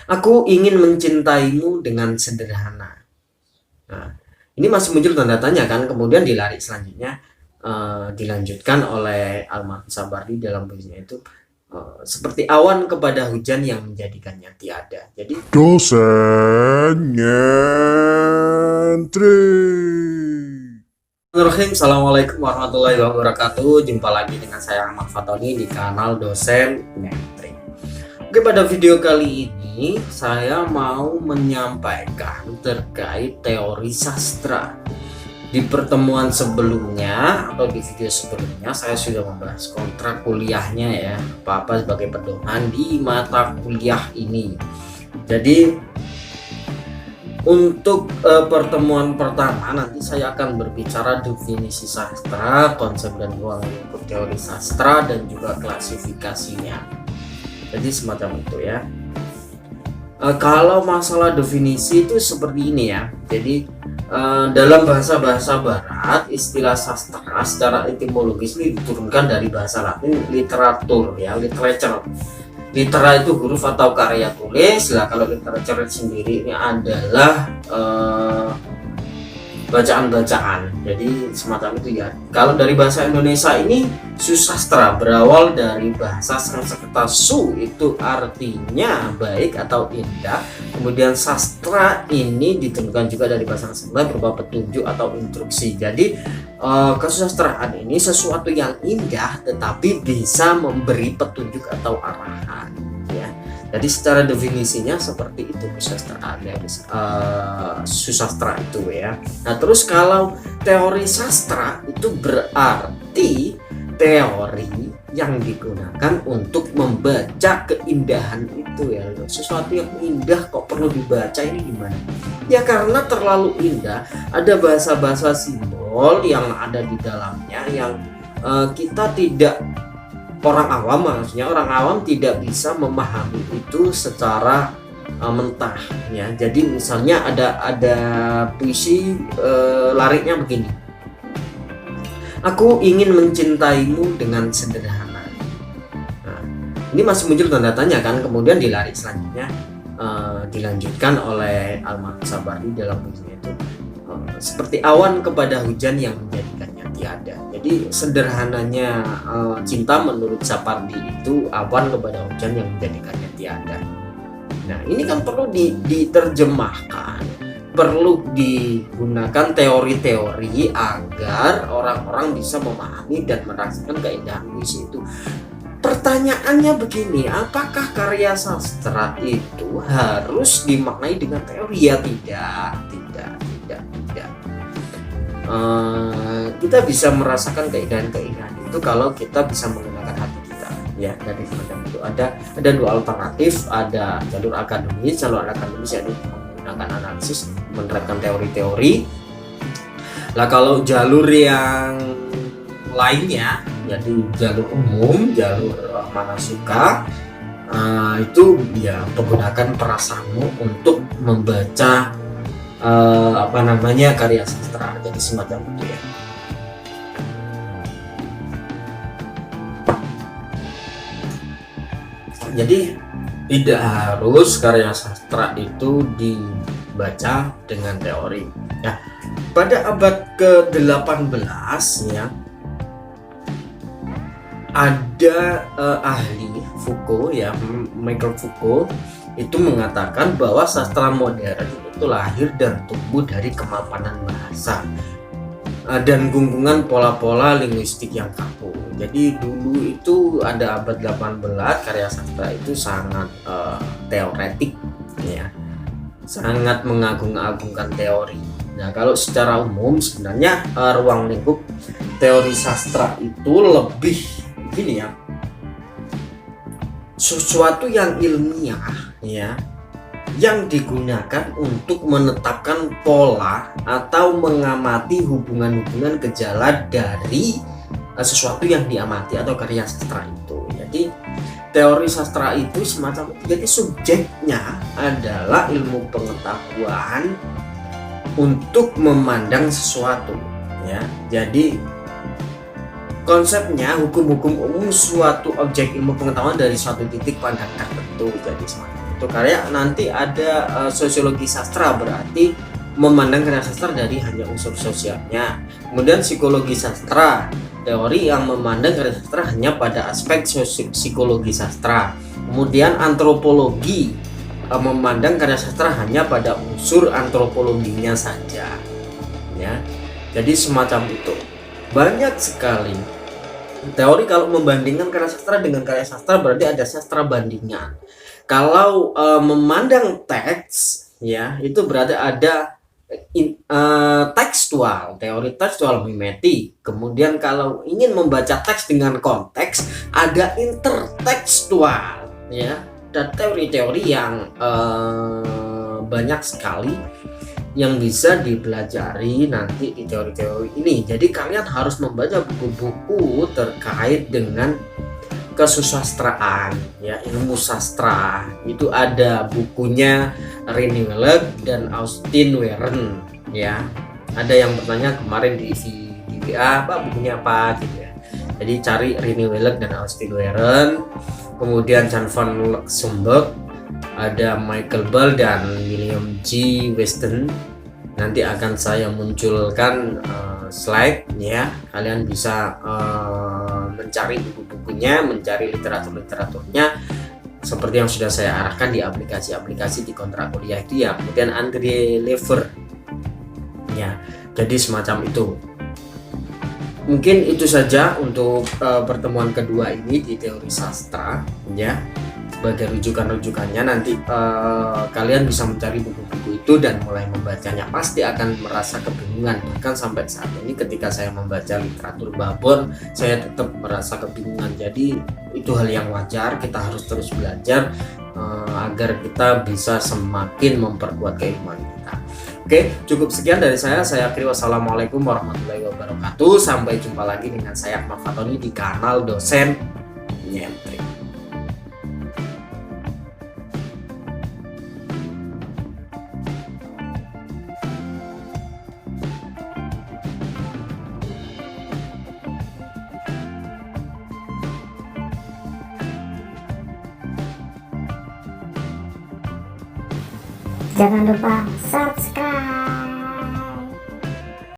Aku ingin mencintaimu dengan sederhana. Nah, ini masih muncul tanda tanya kan, kemudian di lirik selanjutnya dilanjutkan oleh Almarhum Sabardi dalam puisinya itu seperti awan kepada hujan yang menjadikannya tiada. Jadi Dosen nyentri. Bismillahirrahmanirrahim. Assalamualaikum warahmatullahi wabarakatuh. Jumpa lagi dengan saya Ahmad Fatoni di kanal Dosen Nyentri. Oke, pada video kali ini saya mau menyampaikan terkait teori sastra. Di pertemuan sebelumnya atau di video sebelumnya saya sudah membahas kontrak kuliahnya ya, apa-apa sebagai pedoman di mata kuliah ini. Jadi untuk pertemuan pertama nanti saya akan berbicara definisi sastra, konsep dan ruang lingkup teori sastra, dan juga klasifikasinya. Jadi semacam itu ya. Kalau masalah definisi itu seperti ini ya. Jadi dalam bahasa-bahasa barat istilah sastra secara etimologis ini diturunkan dari bahasa Latin literatur ya, literature. Litera itu huruf atau karya tulis. Lah kalau literature sendiri ini adalah bacaan-bacaan, jadi semacam itu ya. Kalau dari bahasa Indonesia ini susastra berawal dari bahasa Sanskerta su, itu artinya baik atau indah. Kemudian sastra ini ditentukan juga dari bahasa Sanskerta berupa petunjuk atau instruksi. Jadi kesusastraan ini sesuatu yang indah tetapi bisa memberi petunjuk atau arahan ya. Jadi secara definisinya seperti itu kesusastraan ya, susastra itu ya. Nah terus kalau teori sastra itu berarti teori yang digunakan untuk membaca keindahan itu ya. Sesuatu yang indah kok perlu dibaca, ini gimana? Ya karena terlalu indah, ada bahasa-bahasa simbol yang ada di dalamnya yang kita tidak, orang awam maksudnya, orang awam tidak bisa memahami itu secara mentah ya. Jadi misalnya ada puisi lariknya begini. Aku ingin mencintaimu dengan sederhana. Nah, ini masih muncul tanda tanya kan, kemudian di lirik selanjutnya dilanjutkan oleh Almarhum Sabardi dalam puisinya itu seperti awan kepada hujan yang menjadikannya tiada. Jadi sederhananya cinta menurut Sapardi itu awan kepada hujan yang menjadikannya tiada. Nah ini kan perlu diterjemahkan, perlu digunakan teori-teori agar orang-orang bisa memahami dan merasakan keindahan puisi itu. Pertanyaannya begini, apakah karya sastra itu harus dimaknai dengan teori? Ya tidak. Kita bisa merasakan keindahan-keindahan itu kalau kita bisa menggunakan hati kita ya. Dari semacam itu ada dua alternatif, ada jalur akademis yaitu menggunakan analisis, menerapkan teori-teori. Lah kalau jalur yang lainnya, jadi jalur umum, jalur mana suka, itu ya menggunakan perasaanmu untuk membaca karya sastra. Jadi semacam itu ya. Jadi tidak harus karya sastra itu dibaca dengan teori ya. Pada abad ke-18 ya, ada ahli Foucault ya, Michel Foucault itu mengatakan bahwa sastra modern itu lahir dan tumbuh dari kemapanan bahasa dan gunggungan pola-pola linguistik yang kaku. Jadi dulu itu ada abad 18 karya sastra itu sangat teoretik ya, sangat mengagung-agungkan teori. Nah kalau secara umum sebenarnya ruang lingkup teori sastra itu lebih gini ya, sesuatu yang ilmiah ya, yang digunakan untuk menetapkan pola atau mengamati hubungan-hubungan gejala dari sesuatu yang diamati atau karya sastra itu. Jadi teori sastra itu semacam, jadi subjeknya adalah ilmu pengetahuan untuk memandang sesuatu ya. Jadi konsepnya hukum-hukum umum suatu objek ilmu pengetahuan dari suatu titik pandang tertentu. Jadi semacam satu karya nanti ada sosiologi sastra, berarti memandang karya sastra dari hanya unsur sosialnya. Kemudian psikologi sastra, teori yang memandang karya sastra hanya pada aspek psikologi sastra. Kemudian antropologi memandang karya sastra hanya pada unsur antropologinya saja, ya. Jadi semacam itu. Banyak sekali teori kalau membandingkan karya sastra dengan karya sastra, berarti ada sastra bandingan. Kalau memandang teks, ya, itu berarti ada tekstual, teori tekstual mimetik. Kemudian kalau ingin membaca teks dengan konteks, ada intertekstual, ya, dan teori-teori yang banyak sekali yang bisa dipelajari nanti di teori-teori ini. Jadi kalian harus membaca buku-buku terkait dengan kesusastraan, ya, ilmu sastra. Itu ada bukunya Rini Welek dan Austin Weren, ya. Ada yang bertanya kemarin di WA, apa bukunya apa gitu ya. Jadi cari Rini Welek dan Austin Weren, kemudian Jan van Luxemburg, ada Michael Ball dan William G. Weston. Nanti akan saya munculkan slide, ya. Kalian bisa mencari buku-bukunya, mencari literatur-literaturnya seperti yang sudah saya arahkan di aplikasi-aplikasi di kontrak kuliah dia. Kemudian Andre Lever, ya. Jadi semacam itu. Mungkin itu saja untuk pertemuan kedua ini di teori sastra, ya. Sebagai rujukan-rujukannya nanti kalian bisa mencari buku-buku itu dan mulai membacanya. Pasti akan merasa kebingungan, bahkan sampai saat ini ketika saya membaca literatur babon saya tetap merasa kebingungan. Jadi itu hal yang wajar, kita harus terus belajar agar kita bisa semakin memperkuat keilmuan kita. Oke, cukup sekian dari saya akhiri. Wassalamualaikum warahmatullahi wabarakatuh. Sampai jumpa lagi dengan saya Ahmad Fatoni di kanal Dosen Nyentrik. Jangan lupa subscribe.